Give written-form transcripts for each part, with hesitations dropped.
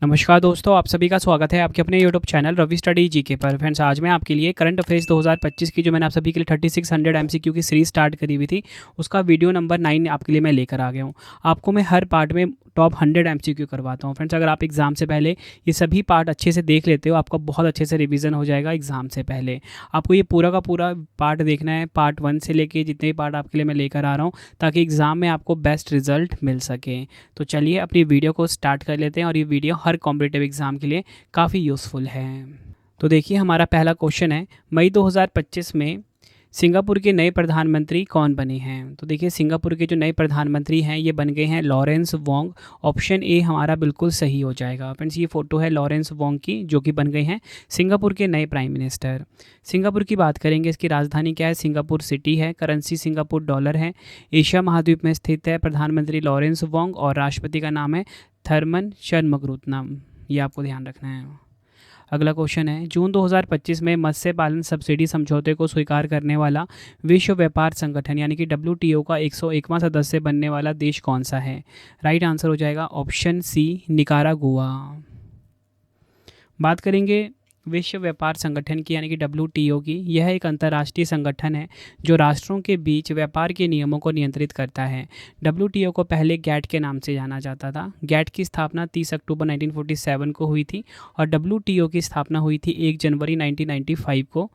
नमस्कार दोस्तों, आप सभी का स्वागत है आपके अपने YouTube channel Ravi study GK पर। फ्रेंड्स, आज मैं आपके लिए करंट अफेयर्स 2025 की जो मैंने आप सभी के लिए 3600 एमसीक्यू की सीरीज स्टार्ट करी हुई थी, उसका वीडियो नंबर 9 आपके लिए मैं लेकर आ गया हूँ। आपको मैं हर पार्ट में टॉप 100 एमसीक्यू करवाता हूँ। फ्रेंड्स, अगर आप एग्जाम से पहले ये सभी पार्ट अच्छे से देख लेते हो, आपका बहुत अच्छे से रिवीजन हो जाएगा एग्जाम से पहले। आपको ये पूरा का पूरा पार्ट देखना है, पार्ट 1 से लेके जितने भी पार्ट आपके लिए मैं लेकर आ रहा हूँ, ताकि एग्ज़ाम में आपको बेस्ट रिजल्ट मिल सके। तो चलिए अपनी वीडियो को स्टार्ट कर लेते हैं, और ये वीडियो हर कॉम्पिटिटिव एग्ज़ाम के लिए काफ़ी यूज़फुल है। तो देखिए, हमारा पहला क्वेश्चन है, मई 2025 में सिंगापुर के नए प्रधानमंत्री कौन बने हैं? तो देखिए, सिंगापुर के जो नए प्रधानमंत्री हैं ये बन गए हैं लॉरेंस वोंग। ऑप्शन ए हमारा बिल्कुल सही हो जाएगा। फ्रेंड्स, ये फ़ोटो है लॉरेंस वोंग की, जो कि बन गए हैं सिंगापुर के नए प्राइम मिनिस्टर। सिंगापुर की बात करेंगे, इसकी राजधानी क्या है? सिंगापुर सिटी है। करेंसी सिंगापुर डॉलर है। एशिया महाद्वीप में स्थित है। प्रधानमंत्री लॉरेंस वोंग, और राष्ट्रपति का नाम है थरमन शरणमुगारत्नम। ये आपको ध्यान रखना है। अगला क्वेश्चन है, जून 2025 में मत्स्य पालन सब्सिडी समझौते को स्वीकार करने वाला विश्व व्यापार संगठन यानी कि WTO का 101वां सदस्य बनने वाला देश कौन सा है? राइट आंसर हो जाएगा ऑप्शन सी, निकारागुआ। बात करेंगे विश्व व्यापार संगठन की यानी कि WTO की। यह एक अंतर्राष्ट्रीय संगठन है जो राष्ट्रों के बीच व्यापार के नियमों को नियंत्रित करता है। WTO को पहले गैट के नाम से जाना जाता था। गैट की स्थापना 30 अक्टूबर 1947 को हुई थी, और WTO की स्थापना हुई थी 1 जनवरी 1995 को।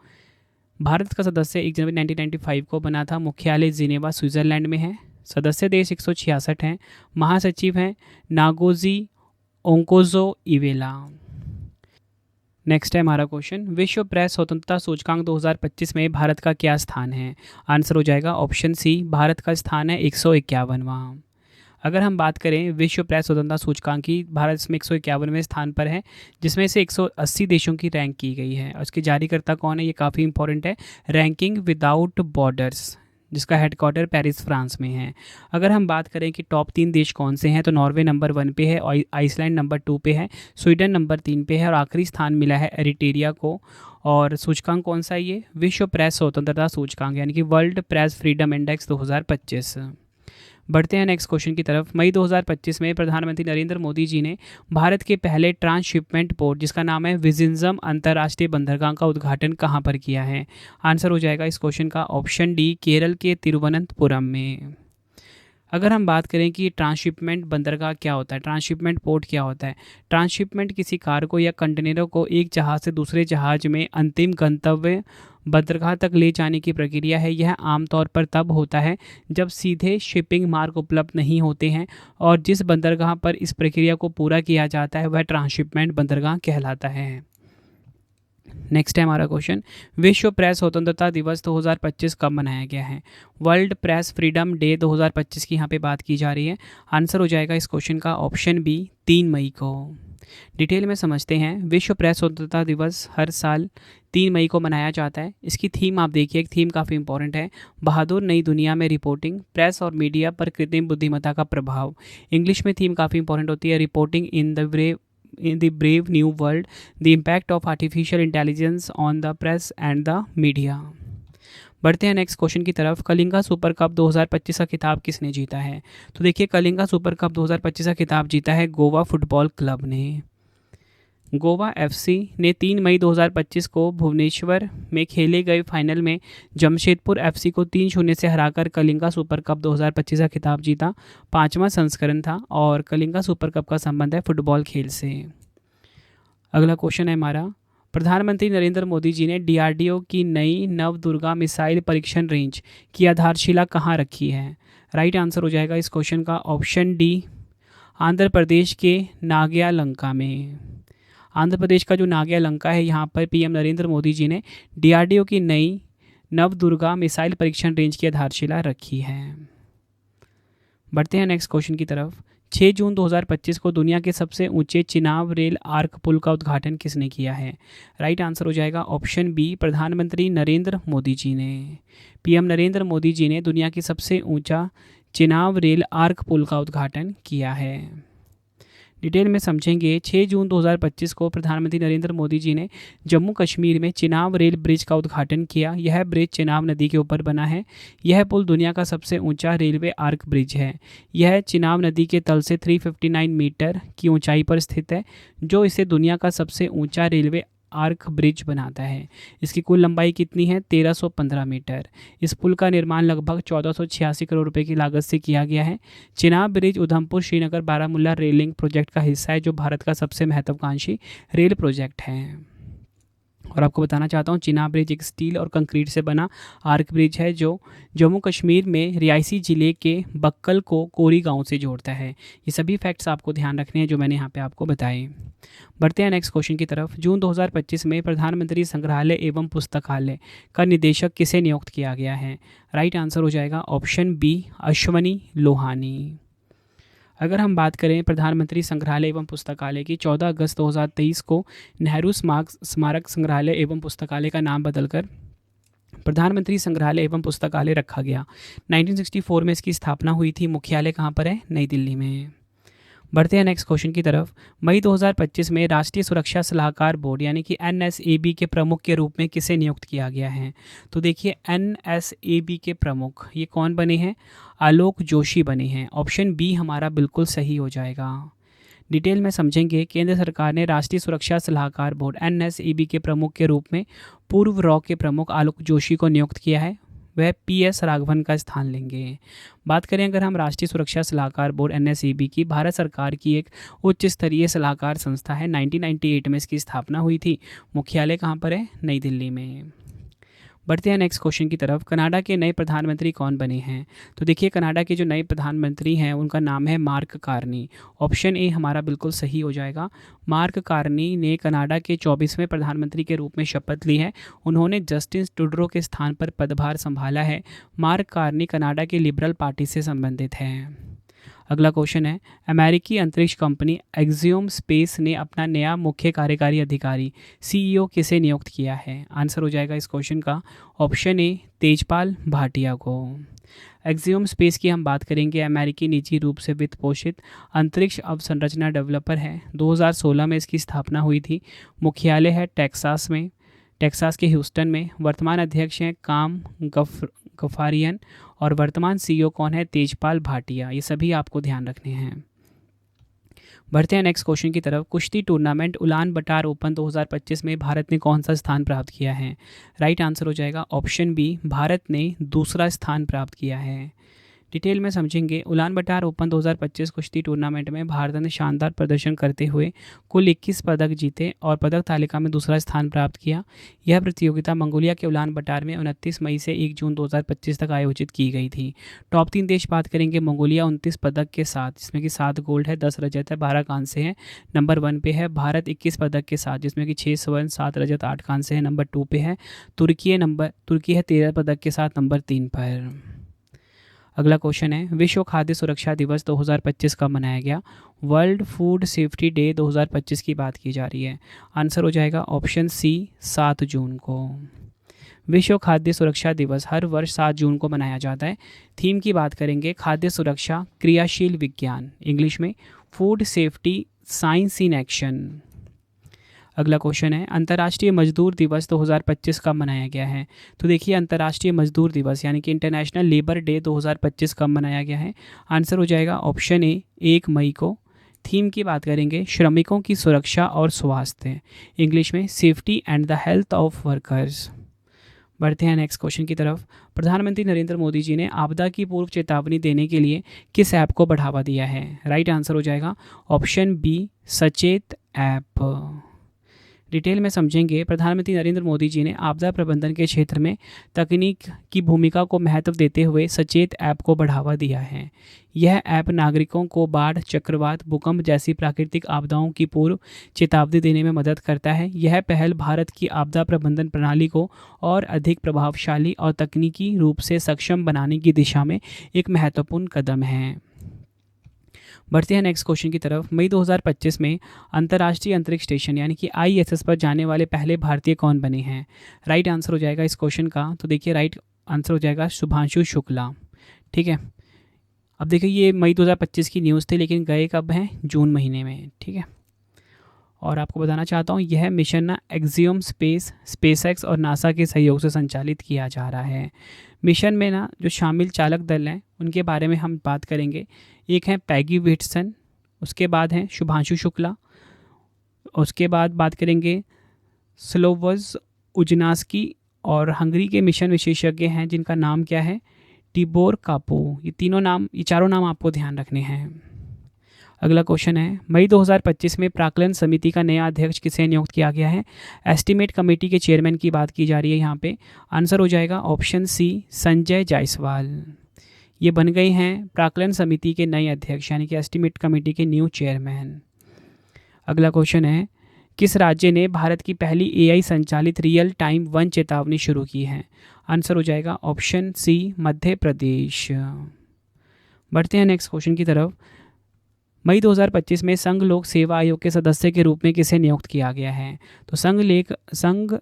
भारत का सदस्य 1 जनवरी 1995 को बना था। मुख्यालय जिनेवा स्विट्ज़रलैंड में है। सदस्य देश 166 हैं। महासचिव हैं नागोजी ओंकोजो इवेला। नेक्स्ट है हमारा क्वेश्चन, विश्व प्रेस स्वतंत्रता सूचकांक 2025 में भारत का क्या स्थान है? आंसर हो जाएगा ऑप्शन सी, भारत का स्थान है 151वां। अगर हम बात करें विश्व प्रेस स्वतंत्रता सूचकांक की, भारत इसमें 151वें स्थान पर है, जिसमें से 180 देशों की रैंक की गई है। और इसके जारीकर्ता कौन है? ये काफ़ी इंपॉर्टेंट है। रैंकिंग विदाउट बॉर्डर्स, जिसका हेडक्वार्टर पेरिस फ्रांस में है। अगर हम बात करें कि टॉप 3 देश कौन से हैं, तो नॉर्वे नंबर 1 पे है, आइसलैंड नंबर 2 पे है, स्वीडन नंबर 3 पे है, और आखिरी स्थान मिला है एरिटेरिया को। और सूचकांक कौन सा है? ये विश्व प्रेस स्वतंत्रता सूचकांक यानी कि वर्ल्ड प्रेस फ्रीडम इंडेक्स 2025। बढ़ते हैं नेक्स्ट क्वेश्चन की तरफ। मई 2025 में प्रधानमंत्री नरेंद्र मोदी जी ने भारत के पहले ट्रांसशिपमेंट पोर्ट, जिसका नाम है विजिंजम अंतर्राष्ट्रीय बंदरगाह, का उद्घाटन कहां पर किया है? आंसर हो जाएगा इस क्वेश्चन का ऑप्शन डी, केरल के तिरुवनंतपुरम में। अगर हम बात करें कि ट्रांसशिपमेंट बंदरगाह क्या होता है, ट्रांसशिपमेंट पोर्ट क्या होता है? ट्रांसशिपमेंट किसी कार्गो या कंटेनरों को एक जहाज़ से दूसरे जहाज़ में अंतिम गंतव्य बंदरगाह तक ले जाने की प्रक्रिया है। यह आमतौर पर तब होता है जब सीधे शिपिंग मार्ग उपलब्ध नहीं होते हैं, और जिस बंदरगाह पर इस प्रक्रिया को पूरा किया जाता है वह ट्रांसशिपमेंट बंदरगाह कहलाता है। नेक्स्ट है हमारा क्वेश्चन, विश्व प्रेस स्वतंत्रता दिवस 2025 कब मनाया गया है? वर्ल्ड प्रेस फ्रीडम डे 2025 की यहाँ पे बात की जा रही है। आंसर हो जाएगा इस क्वेश्चन का ऑप्शन बी, 3 मई को। डिटेल में समझते हैं। विश्व प्रेस स्वतंत्रता दिवस हर साल 3 मई को मनाया जाता है। इसकी थीम आप देखिए, एक थीम काफ़ी इंपॉर्टेंट है, बहादुर नई दुनिया में रिपोर्टिंग, प्रेस और मीडिया पर कृत्रिम बुद्धिमत्ता का प्रभाव। इंग्लिश में थीम काफ़ी इंपॉर्टेंट होती है, reporting in the brave new world, the impact of artificial intelligence on the press and the media। बढ़ते हैं नेक्स्ट क्वेश्चन की तरफ। कलिंगा सुपर कप 2025 का खिताब किसने जीता है? तो देखिए, कलिंगा सुपर कप 2025 का खिताब जीता है गोवा फुटबॉल क्लब ने। गोवा FC ने 3 मई 2025 को भुवनेश्वर में खेले गए फाइनल में जमशेदपुर FC को 3-0 से हराकर कलिंगा सुपर कप 2025 का खिताब जीता। 5वां संस्करण था, और कलिंगा सुपर कप का संबंध है फुटबॉल खेल से। अगला क्वेश्चन है हमारा, प्रधानमंत्री नरेंद्र मोदी जी ने DRDO की नई नवदुर्गा मिसाइल परीक्षण रेंज की आधारशिला कहाँ रखी है? राइट आंसर हो जाएगा इस क्वेश्चन का ऑप्शन डी, आंध्र प्रदेश के नाग्यालंका में। आंध्र प्रदेश का जो नाग्यालंका है, यहाँ पर PM नरेंद्र मोदी जी ने DRDO की नई नवदुर्गा मिसाइल परीक्षण रेंज की आधारशिला रखी है। बढ़ते हैं नेक्स्ट क्वेश्चन की तरफ। 6 जून 2025 को दुनिया के सबसे ऊंचे चिनाब रेल आर्क पुल का उद्घाटन किसने किया है? राइट आंसर हो जाएगा ऑप्शन बी, प्रधानमंत्री नरेंद्र मोदी जी ने। PM नरेंद्र मोदी जी ने दुनिया की सबसे ऊंचा चिनाब रेल आर्क पुल का उद्घाटन किया है। डिटेल में समझेंगे। 6 जून 2025 को प्रधानमंत्री नरेंद्र मोदी जी ने जम्मू कश्मीर में चिनाब रेल ब्रिज का उद्घाटन किया। यह ब्रिज चिनाब नदी के ऊपर बना है। यह पुल दुनिया का सबसे ऊंचा रेलवे आर्क ब्रिज है। यह चिनाब नदी के तल से 359 मीटर की ऊंचाई पर स्थित है, जो इसे दुनिया का सबसे ऊंचा रेलवे आर्क ब्रिज बनाता है। इसकी कुल लंबाई कितनी है? 1315 मीटर। इस पुल का निर्माण लगभग 1486 करोड़ रुपए की लागत से किया गया है। Chenab bridge Udhampur Srinagar Baramulla rail link project का हिस्सा है, जो भारत का सबसे महत्वाकांक्षी रेल प्रोजेक्ट है। और आपको बताना चाहता हूँ, चिनाब ब्रिज एक स्टील और कंक्रीट से बना आर्क ब्रिज है, जो जम्मू कश्मीर में रियासी जिले के बक्कल को कोरी गांव से जोड़ता है। ये सभी फैक्ट्स आपको ध्यान रखने हैं जो मैंने यहाँ पे आपको बताए। बढ़ते हैं नेक्स्ट क्वेश्चन की तरफ। जून 2025 में प्रधानमंत्री संग्रहालय एवं पुस्तकालय का निदेशक किसे नियुक्त किया गया है? राइट आंसर हो जाएगा ऑप्शन बी, अश्वनी लोहानी। अगर हम बात करें प्रधानमंत्री संग्रहालय एवं पुस्तकालय की, 14 अगस्त 2023 को नेहरू स्मारक संग्रहालय एवं पुस्तकालय का नाम बदलकर प्रधानमंत्री संग्रहालय एवं पुस्तकालय रखा गया। 1964 में इसकी स्थापना हुई थी। मुख्यालय कहाँ पर है? नई दिल्ली में। बढ़ते हैं नेक्स्ट क्वेश्चन की तरफ। मई 2025 में राष्ट्रीय सुरक्षा सलाहकार बोर्ड यानी कि NSAB के प्रमुख के रूप में किसे नियुक्त किया गया है? तो देखिए, NSAB के प्रमुख ये कौन बने हैं? आलोक जोशी बने हैं। ऑप्शन बी हमारा बिल्कुल सही हो जाएगा। डिटेल में समझेंगे। केंद्र सरकार ने राष्ट्रीय सुरक्षा सलाहकार बोर्ड NSAB के प्रमुख के रूप में पूर्व रॉ के प्रमुख आलोक जोशी को नियुक्त किया है। वह PS राघवन का स्थान लेंगे। बात करें अगर हम राष्ट्रीय सुरक्षा सलाहकार बोर्ड NSAB की, भारत सरकार की एक उच्च स्तरीय सलाहकार संस्था है। 1998 में इसकी स्थापना हुई थी। मुख्यालय कहाँ पर है? नई दिल्ली में। बढ़ते हैं नेक्स्ट क्वेश्चन की तरफ। कनाडा के नए प्रधानमंत्री कौन बने हैं? तो देखिए, कनाडा के जो नए प्रधानमंत्री हैं उनका नाम है मार्क कार्नी। ऑप्शन ए हमारा बिल्कुल सही हो जाएगा। मार्क कार्नी ने कनाडा के 24वें प्रधानमंत्री के रूप में शपथ ली है। उन्होंने जस्टिन ट्रूडो के स्थान पर पदभार संभाला है। मार्क कार्नी कनाडा की लिबरल पार्टी से संबंधित हैं। अगला क्वेश्चन है, अमेरिकी अंतरिक्ष कंपनी एक्सियोम स्पेस ने अपना नया मुख्य कार्यकारी अधिकारी CEO किसे नियुक्त किया है? आंसर हो जाएगा इस क्वेश्चन का ऑप्शन ए, तेजपाल भाटिया को। एक्सियोम स्पेस की हम बात करेंगे, अमेरिकी निजी रूप से वित्त पोषित अंतरिक्ष अवसंरचना डेवलपर है। 2016 में इसकी स्थापना हुई थी। मुख्यालय है टेक्सास में, टेक्सास के ह्यूस्टन में। वर्तमान अध्यक्ष हैं काम गफारियन और वर्तमान CEO कौन है? तेजपाल भाटिया। ये सभी आपको ध्यान रखने हैं। बढ़ते हैं नेक्स्ट क्वेश्चन की तरफ। कुश्ती टूर्नामेंट उलान बटार ओपन 2025 में भारत ने कौन सा स्थान प्राप्त किया है? राइट आंसर हो जाएगा ऑप्शन बी, भारत ने दूसरा स्थान प्राप्त किया है। डिटेल में समझेंगे। उलान बटार ओपन 2025 कुश्ती टूर्नामेंट में भारत ने शानदार प्रदर्शन करते हुए कुल 21 पदक जीते और पदक तालिका में दूसरा स्थान प्राप्त किया। यह प्रतियोगिता मंगोलिया के उलान बटार में 29 मई से 1 जून 2025 तक आयोजित की गई थी। टॉप 3 देश बात करेंगे। मंगोलिया 29 पदक के साथ, जिसमें कि 7 गोल्ड है, 10 रजत है, 12 कांस्य है। नंबर 1 पे है भारत 21 पदक के साथ, जिसमें कि 6 स्वर्ण, 7 रजत, 8 कांस्य है। नंबर 2 पे है तुर्की है 13 पदक के साथ, नंबर 3 पर। अगला क्वेश्चन है, विश्व खाद्य सुरक्षा दिवस 2025 कब मनाया गया? वर्ल्ड फूड सेफ्टी डे 2025 की बात की जा रही है। आंसर हो जाएगा ऑप्शन सी, 7 जून को। विश्व खाद्य सुरक्षा दिवस हर वर्ष 7 जून को मनाया जाता है। थीम की बात करेंगे, खाद्य सुरक्षा क्रियाशील विज्ञान, इंग्लिश में food safety science in action. अगला क्वेश्चन है, अंतर्राष्ट्रीय मजदूर दिवस 2025 कब मनाया गया है? तो देखिए, अंतर्राष्ट्रीय मजदूर दिवस यानी कि इंटरनेशनल लेबर डे 2025 कब मनाया गया है? आंसर हो जाएगा ऑप्शन ए, 1 मई को। थीम की बात करेंगे, श्रमिकों की सुरक्षा और स्वास्थ्य, इंग्लिश में safety and the health of workers. बढ़ते हैं नेक्स्ट क्वेश्चन की तरफ। प्रधानमंत्री नरेंद्र मोदी जी ने आपदा की पूर्व चेतावनी देने के लिए किस ऐप को बढ़ावा दिया है? राइट आंसर हो जाएगा ऑप्शन बी, सचेत ऐप। डिटेल में समझेंगे। प्रधानमंत्री नरेंद्र मोदी जी ने आपदा प्रबंधन के क्षेत्र में तकनीक की भूमिका को महत्व देते हुए सचेत ऐप को बढ़ावा दिया है। यह ऐप नागरिकों को बाढ़, चक्रवात, भूकंप जैसी प्राकृतिक आपदाओं की पूर्व चेतावनी देने में मदद करता है। यह पहल भारत की आपदा प्रबंधन प्रणाली को और अधिक प्रभावशाली और तकनीकी रूप से सक्षम बनाने की दिशा में एक महत्वपूर्ण कदम है। बढ़ते हैं नेक्स्ट क्वेश्चन की तरफ। मई 2025 में अंतर्राष्ट्रीय अंतरिक्ष स्टेशन यानी कि ISS पर जाने वाले पहले भारतीय कौन बने हैं? राइट आंसर हो जाएगा इस क्वेश्चन का, तो देखिए राइट आंसर हो जाएगा शुभांशु शुक्ला। ठीक है, अब देखिए ये मई 2025 की न्यूज़ थी, लेकिन गए कब हैं? जून महीने में, ठीक है। और आपको बताना चाहता हूँ यह मिशन ना एक्सियोम स्पेस, स्पेसएक्स और नासा के सहयोग से संचालित किया जा रहा है। मिशन में ना जो शामिल चालक दल हैं उनके बारे में हम बात करेंगे। एक है पैगी विट्सन, उसके बाद हैं शुभांशु शुक्ला, उसके बाद बात करेंगे स्लोवज उजनास्की, और हंगरी के मिशन विशेषज्ञ हैं जिनका नाम क्या है? टिबोर कापो। ये चारों नाम आपको ध्यान रखने हैं। अगला क्वेश्चन है, मई 2025 में प्राक्कलन समिति का नया अध्यक्ष किसे नियुक्त किया गया है? एस्टीमेट कमेटी के चेयरमैन की बात की जा रही है यहाँ पे। आंसर हो जाएगा ऑप्शन सी, संजय जायसवाल। ये बन गए हैं प्राक्कलन समिति के नए अध्यक्ष, यानी कि एस्टीमेट कमेटी के न्यू चेयरमैन। अगला क्वेश्चन है, किस राज्य ने भारत की पहली एआई संचालित रियल टाइम वन चेतावनी शुरू की है? आंसर हो जाएगा ऑप्शन सी, मध्य प्रदेश। बढ़ते हैं नेक्स्ट क्वेश्चन की तरफ। मई 2025 में संघ लोक सेवा आयोग के सदस्य के रूप में किसे नियुक्त किया गया है? तो संघ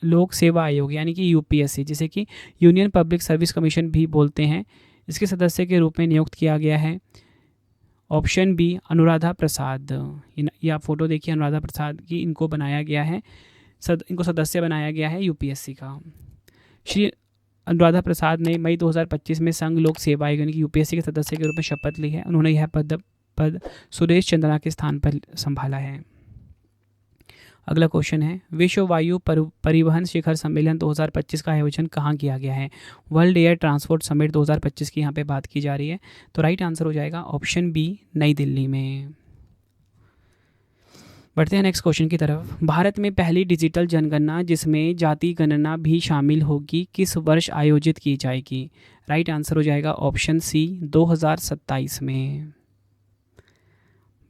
लोक सेवा आयोग यानी कि यूपीएससी, जिसे कि यूनियन पब्लिक सर्विस कमीशन भी बोलते हैं, इसके सदस्य के रूप में नियुक्त किया गया है ऑप्शन बी, अनुराधा प्रसाद। ये आप फोटो देखिए अनुराधा प्रसाद की, इनको बनाया गया है, इनको सदस्य बनाया गया है यूपीएससी का। श्री अनुराधा प्रसाद ने मई 2025 में संघ लोक सेवा आयोग यानी कि यूपीएससी के सदस्य के रूप में शपथ ली है। उन्होंने यह पद सुरेश चंद्रा के स्थान पर संभाला है। अगला क्वेश्चन है, विश्व वायु परिवहन शिखर सम्मेलन 2025 का आयोजन कहाँ किया गया है? वर्ल्ड एयर ट्रांसपोर्ट समिट 2025 की यहाँ पे बात की जा रही है। तो राइट आंसर हो जाएगा ऑप्शन बी, नई दिल्ली में। बढ़ते हैं नेक्स्ट क्वेश्चन की तरफ। भारत में पहली डिजिटल जनगणना जिसमें जाति गणना भी शामिल होगी किस वर्ष आयोजित की जाएगी? राइट आंसर हो जाएगा ऑप्शन सी, 2027 में।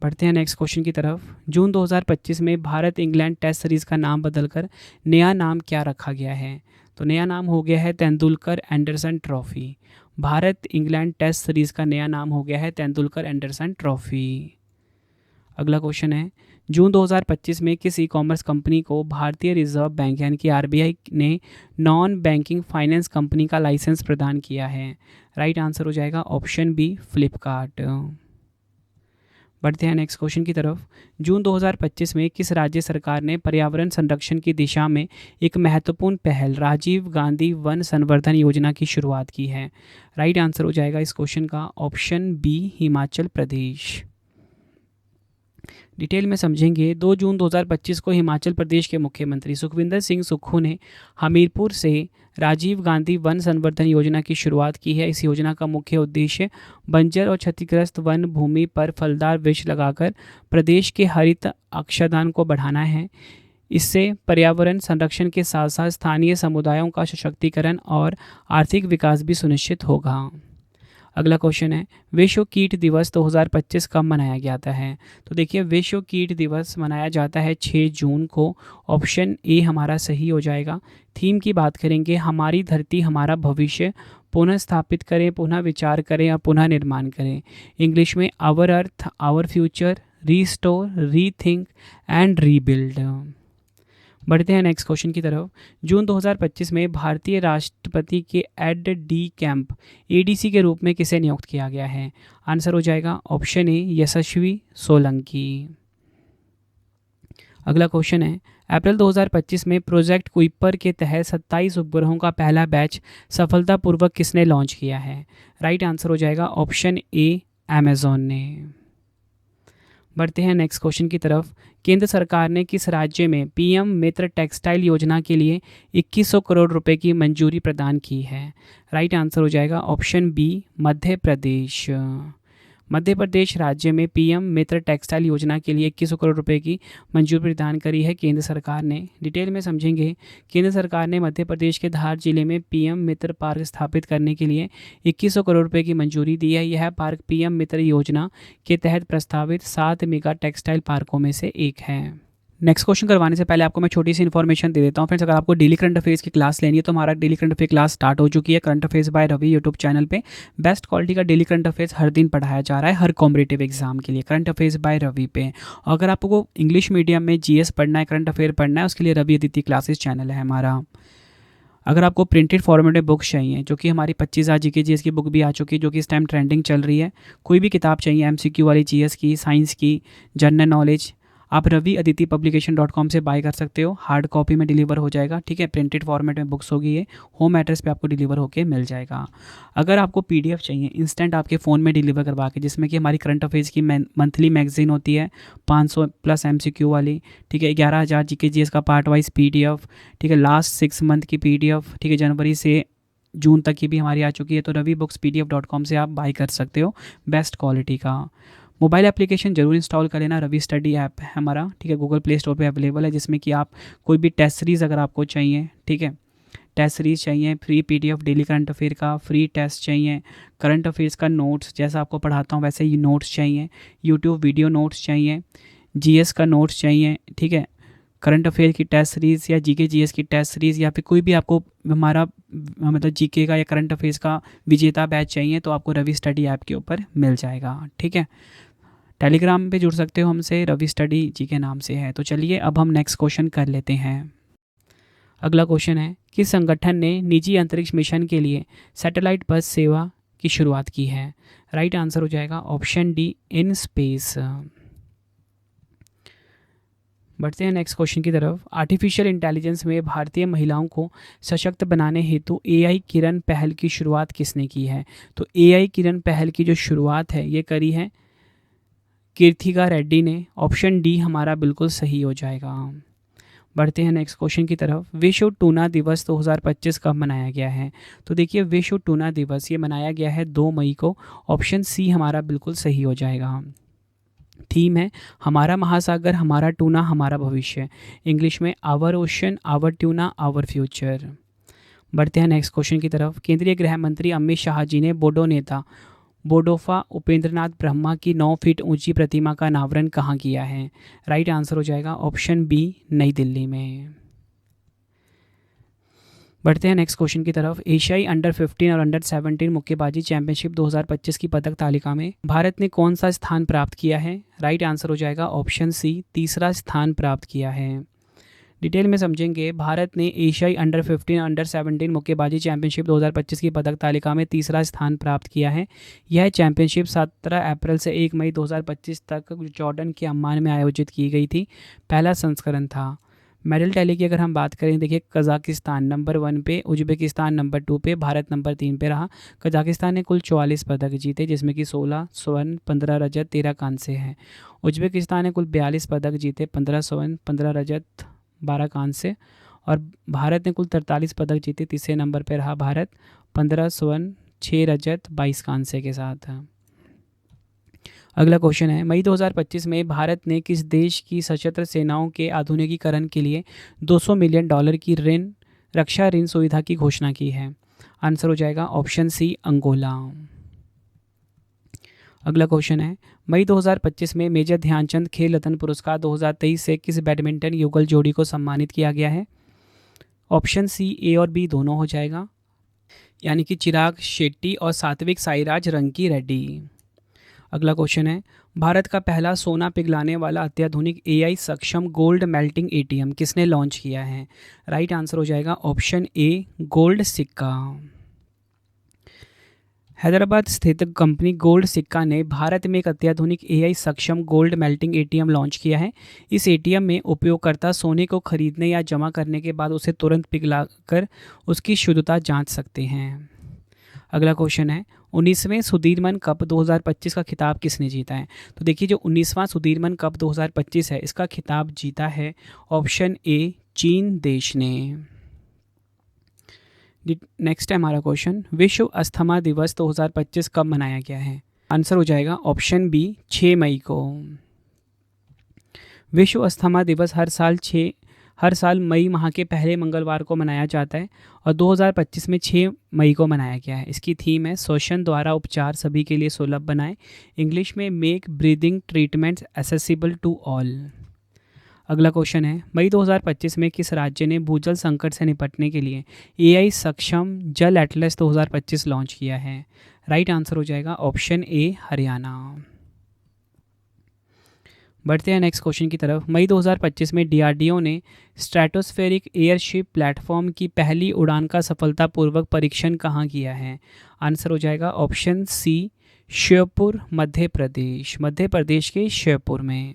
बढ़ते हैं नेक्स्ट क्वेश्चन की तरफ। जून 2025 में भारत इंग्लैंड टेस्ट सीरीज़ का नाम बदलकर नया नाम क्या रखा गया है? तो नया नाम हो गया है Tendulkar Anderson trophy. Bharat England test series का नया नाम हो गया है तेंदुलकर एंडरसन ट्रॉफी। अगला क्वेश्चन है, जून 2025 में किस ई कॉमर्स कंपनी को भारतीय रिजर्व बैंक यानी कि आरबीआई ने नॉन बैंकिंग फाइनेंस कंपनी का लाइसेंस प्रदान किया है? राइट आंसर हो जाएगा ऑप्शन बी, फ्लिपकार्ट। बढ़ते हैं नेक्स्ट क्वेश्चन की तरफ। जून 2025 में किस राज्य सरकार ने पर्यावरण संरक्षण की दिशा में एक महत्वपूर्ण पहल राजीव गांधी वन संवर्धन योजना की शुरुआत की है? राइट आंसर हो जाएगा इस क्वेश्चन का option B, Himachal Pradesh. Detail में समझेंगे। 2 जून 2025 को हिमाचल प्रदेश के मुख्यमंत्री सुखविंदर सिंह सुक्खू ने हमीरपुर से राजीव गांधी वन संवर्धन योजना की शुरुआत की है। इस योजना का मुख्य उद्देश्य बंजर और क्षतिग्रस्त वन भूमि पर फलदार वृक्ष लगाकर प्रदेश के हरित अक्षांश को बढ़ाना है। इससे पर्यावरण संरक्षण के साथ साथ स्थानीय समुदायों का सशक्तिकरण और आर्थिक विकास भी सुनिश्चित होगा। अगला क्वेश्चन है, विश्व कीट दिवस 2025 कब मनाया जाता है? तो देखिए विश्व कीट दिवस मनाया जाता है 6 जून को। ऑप्शन ए हमारा सही हो जाएगा। थीम की बात करेंगे, हमारी धरती हमारा भविष्य, पुनः स्थापित करें, पुनः विचार करें और पुनः निर्माण करें। इंग्लिश में our earth our future, restore, rethink and rebuild. बढ़ते हैं नेक्स्ट क्वेश्चन की तरफ। जून 2025 में भारतीय राष्ट्रपति के एड डी कैंप एडीसी के रूप में किसे नियुक्त किया गया है? आंसर हो जाएगा ऑप्शन ए, यशस्वी सोलंकी। अगला क्वेश्चन है, अप्रैल 2025 में प्रोजेक्ट कुइपर के तहत 27 उपग्रहों का पहला बैच सफलतापूर्वक किसने लॉन्च किया है? राइट आंसर हो जाएगा ऑप्शन ए, अमेजॉन ने। बढ़ते हैं नेक्स्ट क्वेश्चन की तरफ। केंद्र सरकार ने किस राज्य में पीएम मित्र टेक्सटाइल योजना के लिए 2100 करोड़ रुपए की मंजूरी प्रदान की है? राइट आंसर हो जाएगा ऑप्शन बी, मध्य प्रदेश। मध्य प्रदेश राज्य में पीएम मित्र टेक्सटाइल योजना के लिए 2100 करोड़ रुपए की मंजूरी प्रदान करी है केंद्र सरकार ने। डिटेल में समझेंगे। केंद्र सरकार ने मध्य प्रदेश के धार जिले में पीएम मित्र पार्क स्थापित करने के लिए 2100 करोड़ रुपए की मंजूरी दी है। यह पार्क पीएम मित्र योजना के तहत प्रस्तावित 7 मेगा टेक्सटाइल पार्कों में से एक है। नेक्स्ट क्वेश्चन करवाने से पहले आपको मैं छोटी सी इन्फॉर्मेशन दे देता हूँ फ्रेंड्स। अगर आपको डेली करंट अफेयर्स की क्लास लेनी है तो हमारा daily current affair class start हो चुकी है। Current affairs by Ravi YouTube channel पे बेस्ट क्वालिटी का डेली करंट अफेयर्स हर दिन पढ़ाया जा रहा है, हर कॉम्पिटिटिव एग्जाम के लिए। करंट अफेयर्स बाय रवि पे। और अगर आपको इंग्लिश मीडियम में जीएस पढ़ना है, करंट अफेयर पढ़ना है, उसके लिए रवि अदिति क्लासेस चैनल है हमारा। अगर आपको प्रिंटेड फॉर्मेट में बुक्स चाहिए, जो कि हमारी 25,000 जीके जीएस की बुक भी आ चुकी है, जो कि इस टाइम ट्रेंडिंग चल रही है, कोई भी किताब चाहिए एमसीक्यू वाली, जीएस की, साइंस की, जनरल नॉलेज, आप रवि अदिति publication.com से बाय कर सकते हो। हार्ड कॉपी में डिलीवर हो जाएगा, ठीक है। प्रिंटेड फॉर्मेट में बुक्स होगी, ये होम एड्रेस पे आपको डिलीवर होके मिल जाएगा। अगर आपको पीडीएफ चाहिए इंस्टेंट आपके फ़ोन में डिलीवर करवा के, जिसमें कि हमारी करंट अफेयर्स की मंथली मैगजीन होती है 500 प्लस एमसीक्यू वाली, ठीक है, 11,000 जीके जीएस का पार्ट वाइज पीडीएफ, ठीक है, लास्ट 6 मंथ की पीडीएफ, ठीक है, जनवरी से जून तक की भी हमारी आ चुकी है। तो ravibookspdf.com से आप बाय कर सकते हो बेस्ट क्वालिटी का। मोबाइल एप्लीकेशन जरूर इंस्टॉल कर लेना, रवि स्टडी ऐप है हमारा, ठीक है, गूगल प्ले स्टोर पे अवेलेबल है, जिसमें कि आप कोई भी टेस्ट सीरीज़ अगर आपको चाहिए, ठीक है, टेस्ट सीरीज़ चाहिए, free PDF daily current affair का, फ्री टेस्ट चाहिए, करंट अफेयर्स का नोट्स जैसा आपको पढ़ाता हूँ वैसे ही नोट्स चाहिए, यूट्यूब वीडियो नोट्स चाहिए, जीएस का नोट्स चाहिए, ठीक है, करंट अफेयर की टेस्ट सीरीज़ या जीके जीएस की टेस्ट सीरीज़, या फिर कोई भी आपको हमारा मतलब जीके का या करंट अफेयर्स का विजेता बैच चाहिए, तो आपको रवि स्टडी ऐप के ऊपर मिल जाएगा, ठीक है। टेलीग्राम पे जुड़ सकते हो हमसे, रवि स्टडी जी के नाम से है। तो चलिए अब हम नेक्स्ट क्वेश्चन कर लेते हैं। अगला क्वेश्चन है, किस संगठन ने निजी अंतरिक्ष मिशन के लिए सैटेलाइट बस सेवा की शुरुआत की है? राइट आंसर हो जाएगा ऑप्शन डी, इन स्पेस। बढ़ते हैं नेक्स्ट क्वेश्चन की तरफ। आर्टिफिशियल इंटेलिजेंस में भारतीय महिलाओं को सशक्त बनाने हेतु एआई किरण पहल की शुरुआत किसने की है? तो एआई किरण पहल की जो शुरुआत है ये करी है कीर्तिका रेड्डी ने। ऑप्शन डी हमारा बिल्कुल सही हो जाएगा। बढ़ते हैं नेक्स्ट क्वेश्चन की तरफ। विश्व टूना दिवस 2025 कब मनाया गया है? तो देखिए विश्व टूना दिवस ये मनाया गया है 2 मई को। ऑप्शन सी हमारा बिल्कुल सही हो जाएगा। थीम है हमारा महासागर हमारा टूना हमारा भविष्य, इंग्लिश में our ocean our tuna our future. बढ़ते हैं नेक्स्ट क्वेश्चन की तरफ। केंद्रीय गृह मंत्री अमित शाह जी ने बोडो नेता बोडोफा उपेंद्रनाथ ब्रह्मा की 9 फीट ऊंची प्रतिमा का अनावरण कहाँ किया है? राइट आंसर हो जाएगा ऑप्शन बी, नई दिल्ली में। बढ़ते हैं नेक्स्ट क्वेश्चन की तरफ। एशियाई अंडर 15 और अंडर 17 मुक्केबाजी चैंपियनशिप 2025 की पदक तालिका में भारत ने कौन सा स्थान प्राप्त किया है? राइट आंसर हो जाएगा ऑप्शन सी, तीसरा स्थान प्राप्त किया है। डिटेल में समझेंगे। भारत ने एशियाई अंडर 15 अंडर 17 मुक्केबाजी चैंपियनशिप 2025 की पदक तालिका में तीसरा स्थान प्राप्त किया है। यह चैंपियनशिप 17 अप्रैल से 1 मई 2025 तक जॉर्डन के अम्मान में आयोजित की गई थी। पहला संस्करण था। मेडल टैली की अगर हम बात करें, देखिए कजाकिस्तान नंबर 1 पे, उज्बेकिस्तान नंबर 2 पे, भारत नंबर 3 पे रहा। कजाकिस्तान ने कुल 44 पदक जीते, जिसमें कि 16 स्वर्ण, 15 रजत, 13 कांस्य हैं। उज्बेकिस्तान ने कुल 42 पदक जीते, 15 स्वर्ण, 15 रजत, 12 कांस्य। और भारत ने कुल 43 पदक जीते, तीसरे नंबर पर रहा भारत, 15 स्वर्ण, 6 रजत, 22 कांस्य के साथ। अगला क्वेश्चन है, मई 2025 में भारत ने किस देश की सशस्त्र सेनाओं के आधुनिकीकरण के लिए $200 मिलियन की रक्षा ऋण सुविधा की घोषणा की है? आंसर हो जाएगा ऑप्शन सी, अंगोला। अगला क्वेश्चन है, मई 2025 में मेजर ध्यानचंद खेल रत्न पुरस्कार 2023 से किस बैडमिंटन युगल जोड़ी को सम्मानित किया गया है? ऑप्शन सी, ए और बी दोनों हो जाएगा, यानी कि चिराग शेट्टी और सात्विक साईराज रंकी रेड्डी। अगला क्वेश्चन है, भारत का पहला सोना पिघलाने वाला अत्याधुनिक एआई सक्षम गोल्ड मेल्टिंग एटीएम किसने लॉन्च किया है? राइट आंसर हो जाएगा ऑप्शन ए, गोल्ड सिक्का। हैदराबाद स्थित कंपनी गोल्ड सिक्का ने भारत में एक अत्याधुनिक एआई सक्षम गोल्ड मेल्टिंग एटीएम लॉन्च किया है। इस एटीएम में उपयोगकर्ता सोने को खरीदने या जमा करने के बाद उसे तुरंत पिघलाकर उसकी शुद्धता जांच सकते हैं। अगला क्वेश्चन है, 19वें सुधीरमन कप 2025 का खिताब किसने जीता है? तो देखिए जो 19वां सुधीरमन कप 2025 है, इसका खिताब जीता है ऑप्शन ए, चीन देश ने। नेक्स्ट है हमारा क्वेश्चन, विश्व अस्थमा दिवस 2025 कब मनाया गया है? आंसर हो जाएगा ऑप्शन बी, 6 मई को। विश्व अस्थमा दिवस हर साल मई माह के पहले मंगलवार को मनाया जाता है और 2025 में 6 मई को मनाया गया है। इसकी थीम है श्वसन द्वारा उपचार सभी के लिए सुलभ बनाएं, इंग्लिश में make breathing treatments accessible to all. अगला क्वेश्चन है, मई 2025 में किस राज्य ने भूजल संकट से निपटने के लिए एआई सक्षम जल एटलस 2025 लॉन्च किया है? राइट आंसर हो जाएगा ऑप्शन ए, हरियाणा। बढ़ते हैं नेक्स्ट क्वेश्चन की तरफ। मई 2025 में डीआरडीओ ने स्ट्रैटोस्फेरिक एयरशिप प्लेटफॉर्म की पहली उड़ान का सफलतापूर्वक परीक्षण कहाँ किया है? आंसर हो जाएगा ऑप्शन सी, श्योपुर, मध्य प्रदेश। मध्य प्रदेश के श्योपुर में।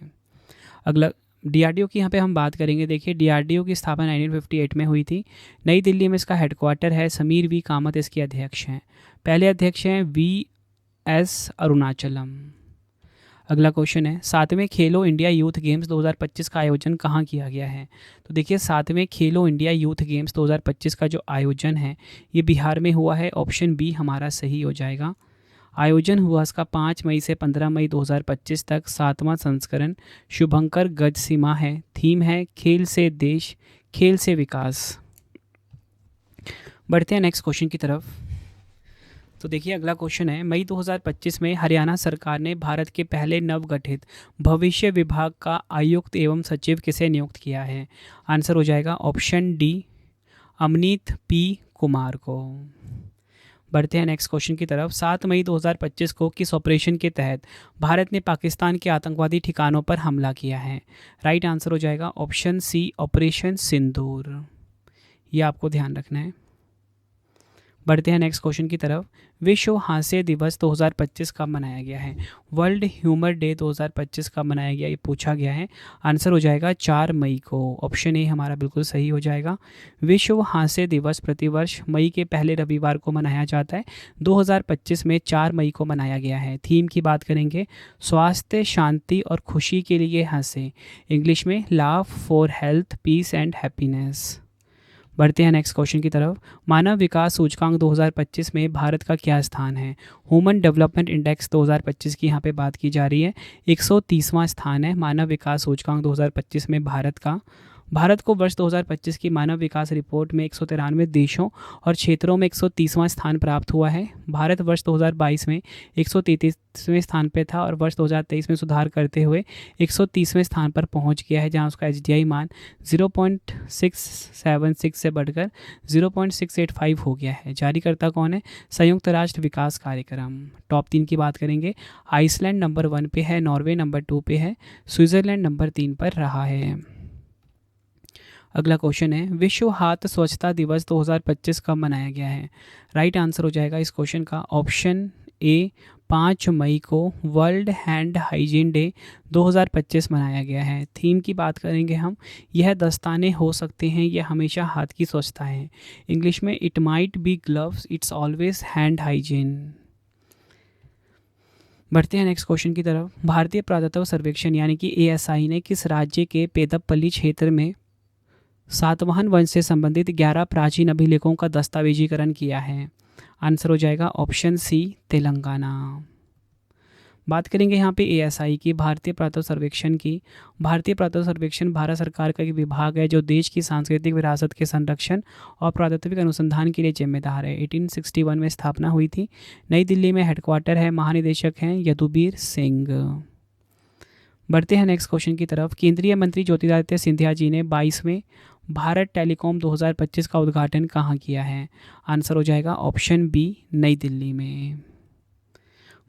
अगला डीआरडीओ की यहाँ पे हम बात करेंगे। देखिए, डीआरडीओ की स्थापना 1958 में हुई थी। नई दिल्ली में इसका हेडक्वार्टर है। समीर वी कामत इसके अध्यक्ष हैं। पहले अध्यक्ष हैं वी.एस. अरुणाचलम। अगला क्वेश्चन है, 7वें खेलो इंडिया यूथ गेम्स 2025 का आयोजन कहाँ किया गया है? तो देखिए, 7वें खेलो इंडिया यूथ गेम्स 2025 का जो आयोजन है ये बिहार में हुआ है। ऑप्शन बी हमारा सही हो जाएगा। आयोजन हुआ इसका 5 मई से 15 मई 2025 तक। 7वां संस्करण। शुभंकर गज सीमा है। थीम है खेल से देश, खेल से विकास। बढ़ते हैं नेक्स्ट क्वेश्चन की तरफ। तो देखिए, अगला क्वेश्चन है, मई 2025 में हरियाणा सरकार ने भारत के पहले नवगठित भविष्य विभाग का आयुक्त एवं सचिव किसे नियुक्त किया है? आंसर हो जाएगा option D, Amneet P Kumar को। बढ़ते हैं नेक्स्ट क्वेश्चन की तरफ। 7 मई 2025 को किस ऑपरेशन के तहत भारत ने पाकिस्तान के आतंकवादी ठिकानों पर हमला किया है? राइट आंसर हो जाएगा ऑप्शन सी, ऑपरेशन सिंदूर। ये आपको ध्यान रखना है। बढ़ते हैं नेक्स्ट क्वेश्चन की तरफ। विश्व हास्य दिवस 2025 कब मनाया गया है? वर्ल्ड ह्यूमर डे 2025 कब मनाया गया, ये पूछा गया है। आंसर हो जाएगा 4 मई को। ऑप्शन ए हमारा बिल्कुल सही हो जाएगा। विश्व हास्य दिवस प्रतिवर्ष मई के पहले रविवार को मनाया जाता है। 2025 में 4 मई को मनाया गया है। थीम की बात करेंगे, स्वास्थ्य, शांति और खुशी के लिए हंसे। इंग्लिश में laugh for health, peace and happiness. बढ़ते हैं नेक्स्ट क्वेश्चन की तरफ। मानव विकास सूचकांक 2025 में भारत का क्या स्थान है? ह्यूमन डेवलपमेंट इंडेक्स 2025 की यहाँ पे बात की जा रही है। 130वां स्थान है मानव विकास सूचकांक 2025 में भारत का। भारत को वर्ष 2025 की मानव विकास रिपोर्ट में 193 देशों और क्षेत्रों में 130वां स्थान प्राप्त हुआ है। भारत वर्ष 2022 में 133वें स्थान पे था और वर्ष 2023 में सुधार करते हुए 130वें स्थान पर पहुंच गया है, जहां उसका एचडीआई मान 0.676 से बढ़कर 0.685 हो गया है। जारीकर्ता कौन है? संयुक्त राष्ट्र विकास कार्यक्रम। टॉप 3 की बात करेंगे। आइसलैंड नंबर 1 पे है, नॉर्वे नंबर 2 पे है, स्विट्जरलैंड नंबर 3 पर रहा है। अगला क्वेश्चन है, विश्व हाथ स्वच्छता दिवस 2025 कब मनाया गया है? राइट आंसर हो जाएगा इस क्वेश्चन का ऑप्शन ए, 5 मई को वर्ल्ड हैंड हाइजीन डे 2025 मनाया गया है। थीम की बात करेंगे हम, यह दस्ताने हो सकते हैं, यह हमेशा हाथ की स्वच्छता है। इंग्लिश में it might be gloves, it's always hand hygiene. बढ़ते हैं नेक्स्ट क्वेश्चन की तरफ। भारतीय पुरातत्व सर्वेक्षण यानी कि एएसआई ने किस राज्य के पेदपल्ली क्षेत्र में सातवाहन वंश से संबंधित 11 प्राचीन अभिलेखों का दस्तावेजीकरण किया है? आंसर हो जाएगा ऑप्शन सी, तेलंगाना। बात करेंगे यहाँ पे एएसआई की, भारतीय पुरातत्व सर्वेक्षण की। भारतीय पुरातत्व सर्वेक्षण भारत सरकार का एक विभाग है जो देश की सांस्कृतिक विरासत के संरक्षण और पुरातत्विक अनुसंधान के लिए जिम्मेदार है। 1861 में स्थापना हुई थी। नई दिल्ली में हेडक्वार्टर है। महानिदेशक हैं यदुबीर सिंह। बढ़ते हैं नेक्स्ट क्वेश्चन की तरफ। केंद्रीय मंत्री ज्योतिरादित्य सिंधिया जी ने 22वें भारत टेलीकॉम 2025 का उद्घाटन कहाँ किया है? आंसर हो जाएगा ऑप्शन बी, नई दिल्ली में।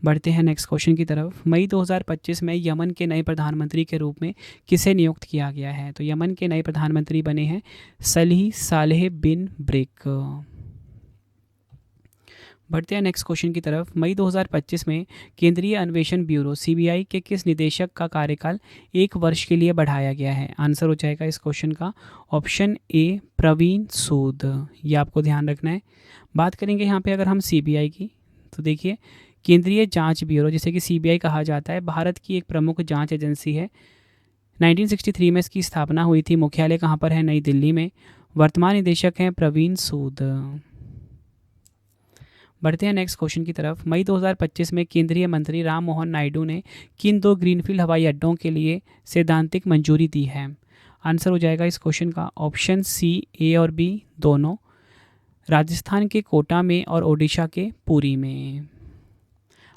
बढ़ते हैं नेक्स्ट क्वेश्चन की तरफ। मई 2025 में यमन के नए प्रधानमंत्री के रूप में किसे नियुक्त किया गया है? तो यमन के नए प्रधानमंत्री बने हैं सलीह सालेह बिन ब्रेक। बढ़ते हैं नेक्स्ट क्वेश्चन की तरफ। मई 2025 में केंद्रीय अन्वेषण ब्यूरो सीबीआई के किस निदेशक का कार्यकाल 1 वर्ष के लिए बढ़ाया गया है? आंसर हो जाएगा इस क्वेश्चन का ऑप्शन ए, प्रवीण सूद। ये आपको ध्यान रखना है। बात करेंगे यहाँ पे अगर हम सीबीआई की, तो देखिए, केंद्रीय जांच ब्यूरो जिसे कि सीबीआई कहा जाता है, भारत की एक प्रमुख जांच एजेंसी है। 1963 में इसकी स्थापना हुई थी। मुख्यालय कहाँ पर है? नई दिल्ली में। वर्तमान निदेशक हैं प्रवीण सूद। बढ़ते हैं नेक्स्ट क्वेश्चन की तरफ। मई 2025 में केंद्रीय मंत्री राम मोहन नायडू ने किन 2 ग्रीनफील्ड हवाई अड्डों के लिए सैद्धांतिक मंजूरी दी है? आंसर हो जाएगा इस क्वेश्चन का ऑप्शन सी, ए और बी दोनों, राजस्थान के कोटा में और ओडिशा के पुरी में।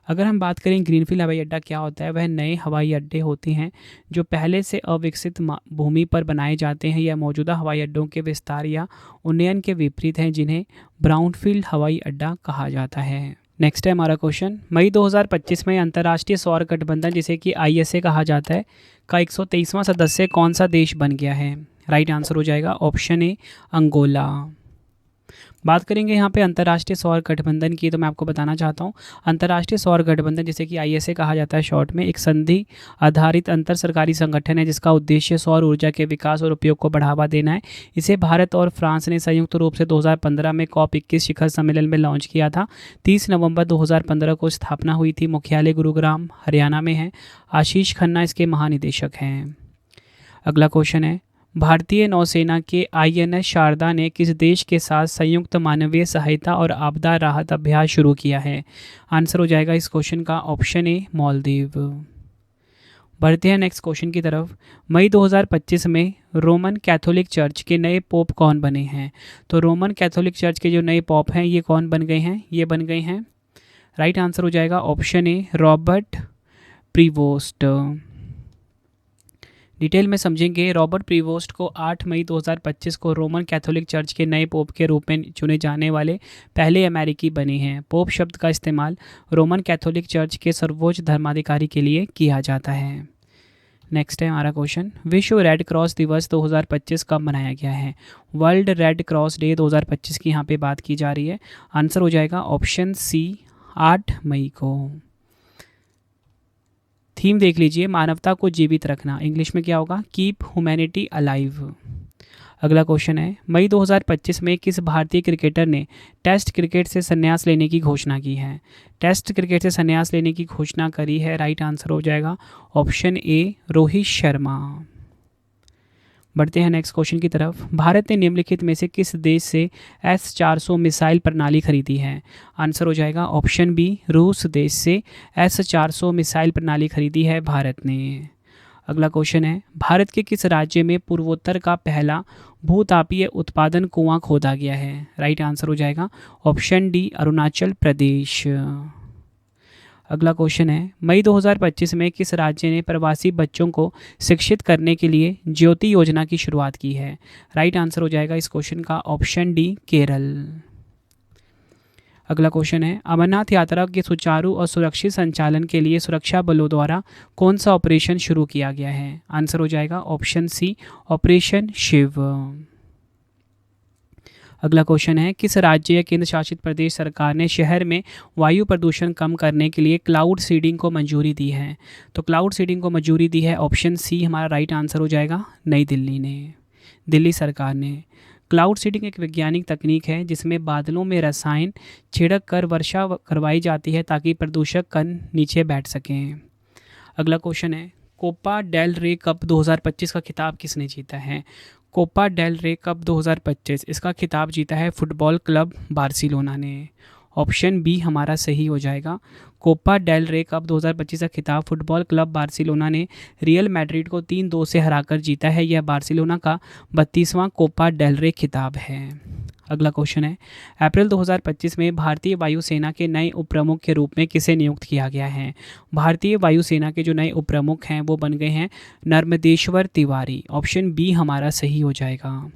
अगर हम बात करें ग्रीनफील्ड हवाई अड्डा क्या होता है, वह नए हवाई अड्डे होते हैं जो पहले से अविकसित भूमि पर बनाए जाते हैं या मौजूदा हवाई अड्डों के विस्तार या उन्नयन के विपरीत हैं, जिन्हें ब्राउनफील्ड हवाई अड्डा कहा जाता है। नेक्स्ट है हमारा क्वेश्चन, मई 2025 में अंतर्राष्ट्रीय सौर गठबंधन जिसे कि ISA कहा जाता है का 123वां सदस्य कौन सा देश बन गया है? राइट आंसर हो जाएगा ऑप्शन ए अंगोला। बात करेंगे यहाँ पे अंतर्राष्ट्रीय सौर गठबंधन की, तो मैं आपको बताना चाहता हूँ अंतर्राष्ट्रीय सौर गठबंधन जिसे कि ISA कहा जाता है शॉर्ट में, एक संधि आधारित अंतर सरकारी संगठन है जिसका उद्देश्य सौर ऊर्जा के विकास और उपयोग को बढ़ावा देना है। इसे भारत और फ्रांस ने संयुक्त रूप से 2015 में COP21 शिखर सम्मेलन में लॉन्च किया था। 30 नवंबर 2015 को स्थापना हुई थी। मुख्यालय गुरुग्राम हरियाणा में है। आशीष खन्ना इसके महानिदेशक हैं। अगला क्वेश्चन है, भारतीय नौसेना के INS शारदा ने किस देश के साथ संयुक्त मानवीय सहायता और आपदा राहत अभ्यास शुरू किया है? आंसर हो जाएगा इस क्वेश्चन का ऑप्शन ए मालदीव। बढ़ते हैं नेक्स्ट क्वेश्चन की तरफ। मई 2025 में रोमन कैथोलिक चर्च के नए पोप कौन बने हैं? तो रोमन कैथोलिक चर्च के जो नए पोप हैं ये कौन बन गए हैं? ये बन गए हैं, राइट आंसर हो जाएगा option A Robert Prevost. Detail में समझेंगे। रॉबर्ट प्रीवोस्ट को 8 मई 2025 को रोमन कैथोलिक चर्च के नए पोप के रूप में चुने जाने वाले पहले अमेरिकी बने हैं। पोप शब्द का इस्तेमाल रोमन कैथोलिक चर्च के सर्वोच्च धर्माधिकारी के लिए किया जाता है। नेक्स्ट है हमारा क्वेश्चन, विश्व रेड क्रॉस दिवस 2025 कब मनाया गया है? वर्ल्ड रेड क्रॉस डे 2025 की यहाँ पे बात की जा रही है। आंसर हो जाएगा ऑप्शन सी 8 मई को। थीम देख लीजिए, मानवता को जीवित रखना। इंग्लिश में क्या होगा? Keep humanity alive. अगला क्वेश्चन है, मई 2025 में किस भारतीय क्रिकेटर ने टेस्ट क्रिकेट से संन्यास लेने की घोषणा की है? टेस्ट क्रिकेट से संन्यास लेने की घोषणा करी है, राइट आंसर हो जाएगा ऑप्शन ए रोहित शर्मा। बढ़ते हैं नेक्स्ट क्वेश्चन की तरफ। भारत ने निम्नलिखित में से किस देश से S-400 मिसाइल प्रणाली खरीदी है? आंसर हो जाएगा ऑप्शन बी रूस देश से S-400 मिसाइल प्रणाली खरीदी है भारत ने। अगला क्वेश्चन है, भारत के किस राज्य में पूर्वोत्तर का पहला भूतापीय उत्पादन कुआं खोदा गया है? राइट आंसर हो जाएगा ऑप्शन डी अरुणाचल प्रदेश। अगला क्वेश्चन है, मई 2025 में किस राज्य ने प्रवासी बच्चों को शिक्षित करने के लिए ज्योति योजना की शुरुआत की है? राइट आंसर हो जाएगा इस क्वेश्चन का ऑप्शन डी केरल। अगला क्वेश्चन है, अमरनाथ यात्रा के सुचारू और सुरक्षित संचालन के लिए सुरक्षा बलों द्वारा कौन सा ऑपरेशन शुरू किया गया है? आंसर हो जाएगा ऑप्शन सी ऑपरेशन शिव। अगला क्वेश्चन है, किस राज्य या केंद्र शासित प्रदेश सरकार ने शहर में वायु प्रदूषण कम करने के लिए क्लाउड सीडिंग को मंजूरी दी है? तो क्लाउड सीडिंग को मंजूरी दी है ऑप्शन सी हमारा राइट आंसर हो जाएगा नई दिल्ली ने, दिल्ली सरकार ने। क्लाउड सीडिंग एक वैज्ञानिक तकनीक है जिसमें बादलों में रसायन छिड़क कर वर्षा करवाई जाती है ताकि प्रदूषक कण नीचे बैठ सकें। अगला क्वेश्चन है, कोपा डेल रे कप 2025 का खिताब किसने जीता है? कोपा डेल रे कप 2025 इसका खिताब जीता है फुटबॉल क्लब बार्सिलोना ने। ऑप्शन बी हमारा सही हो जाएगा। कोपा डेल रे कप 2025 का खिताब फुटबॉल क्लब बार्सिलोना ने रियल मैड्रिड को 3-2 से हराकर जीता है। यह बार्सिलोना का 32वां कोपा डेल रे खिताब है। अगला क्वेश्चन है, अप्रैल 2025 में भारतीय वायुसेना के नए उपप्रमुख के रूप में किसे नियुक्त किया गया है? भारतीय वायुसेना के जो नए उपप्रमुख हैं वो बन गए हैं नर्मदेश्वर तिवारी। ऑप्शन बी हमारा सही हो जाएगा।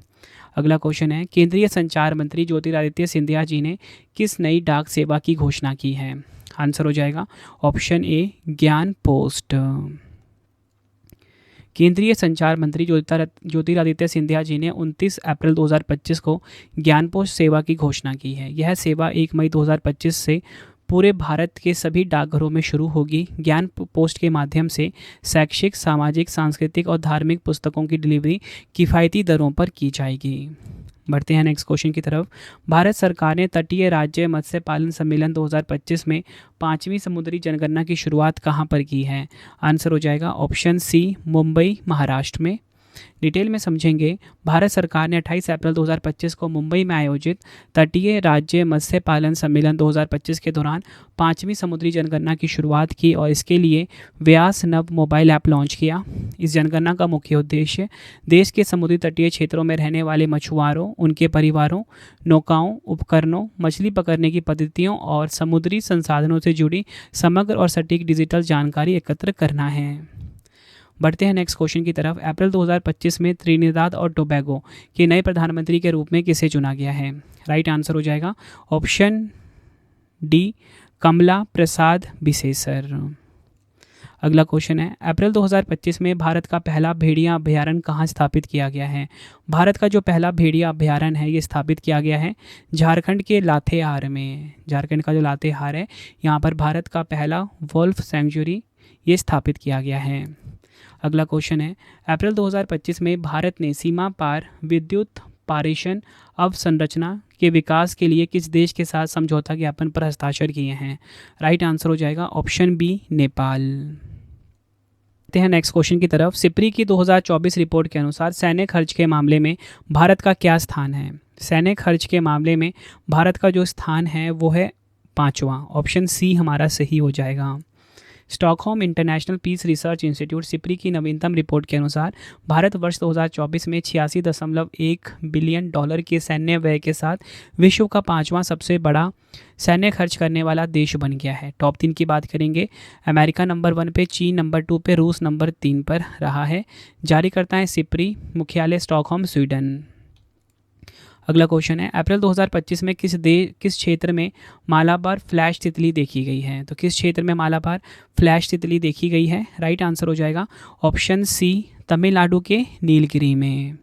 अगला क्वेश्चन है, केंद्रीय संचार मंत्री ज्योतिरादित्य सिंधिया जी ने किस नई डाक सेवा की घोषणा की है? आंसर हो जाएगा ऑप्शन ए ज्ञान पोस्ट। केंद्रीय संचार मंत्री ज्योतिरादित्य सिंधिया जी ने 29 अप्रैल 2025 को ज्ञान पोस्ट सेवा की घोषणा की है। यह सेवा 1 मई 2025 से पूरे भारत के सभी डाकघरों में शुरू होगी। ज्ञान पोस्ट के माध्यम से शैक्षिक, सामाजिक, सांस्कृतिक और धार्मिक पुस्तकों की डिलीवरी किफ़ायती दरों पर की जाएगी। बढ़ते हैं नेक्स्ट क्वेश्चन की तरफ। भारत सरकार ने तटीय राज्य मत्स्य पालन सम्मेलन 2025 में 5वीं समुद्री जनगणना की शुरुआत कहाँ पर की है? आंसर हो जाएगा ऑप्शन सी मुंबई महाराष्ट्र में। डिटेल में समझेंगे। भारत सरकार ने 28 अप्रैल 2025 को मुंबई में आयोजित तटीय राज्य मत्स्य पालन सम्मेलन 2025 के दौरान 5वीं समुद्री जनगणना की शुरुआत की और इसके लिए व्यास नव मोबाइल ऐप लॉन्च किया। इस जनगणना का मुख्य उद्देश्य देश के समुद्री तटीय क्षेत्रों में रहने वाले मछुआरों, उनके परिवारों, नौकाओं, उपकरणों, मछली पकड़ने की पद्धतियों और समुद्री संसाधनों से जुड़ी समग्र और सटीक डिजिटल जानकारी एकत्र करना है। बढ़ते हैं नेक्स्ट क्वेश्चन की तरफ। अप्रैल 2025 में त्रिनिदाद और टोबैगो के नए प्रधानमंत्री के रूप में किसे चुना गया है? राइट आंसर हो जाएगा ऑप्शन डी कमला प्रसाद बिसेसर। अगला क्वेश्चन है, अप्रैल 2025 में भारत का पहला भेड़िया अभयारण्य कहाँ स्थापित किया गया है? भारत का जो पहला भेड़िया अभयारण्य है ये स्थापित किया गया है झारखंड के लातेहार में। झारखंड का जो लातेहार है यहाँ पर भारत का पहला वोल्फ सेंचुरी ये स्थापित किया गया है। अगला क्वेश्चन है, अप्रैल 2025 में भारत ने सीमा पार विद्युत पारेषण अवसंरचना के विकास के लिए किस देश के साथ समझौता ज्ञापन पर हस्ताक्षर किए हैं? राइट आंसर हो जाएगा ऑप्शन बी, नेपाल। हैं नेक्स्ट क्वेश्चन की तरफ। सिप्री की 2024 रिपोर्ट के अनुसार सैन्य खर्च के मामले में भारत का क्या स्थान है? सैन्य खर्च के मामले में भारत का जो स्थान है वो है 5वां। ऑप्शन सी हमारा सही हो जाएगा। Stockholm International Peace Research Institute SIPRI की नवीनतम रिपोर्ट के अनुसार भारत वर्ष 2024 में 86.1 बिलियन डॉलर के सैन्य व्यय के साथ विश्व का 5वां सबसे बड़ा सैन्य खर्च करने वाला देश बन गया है। टॉप 3 की बात करेंगे, अमेरिका नंबर 1 पे, चीन नंबर 2 पे, रूस नंबर 3 पर रहा है। जारी करता है सिप्री, मुख्यालय स्टॉकहोम, स्वीडन। अगला क्वेश्चन है, अप्रैल 2025 में किस क्षेत्र में मालाबार फ्लैश तितली देखी गई है? तो किस क्षेत्र में मालाबार फ्लैश तितली देखी गई है? राइट आंसर हो जाएगा ऑप्शन सी, तमिलनाडु के नीलगिरी में।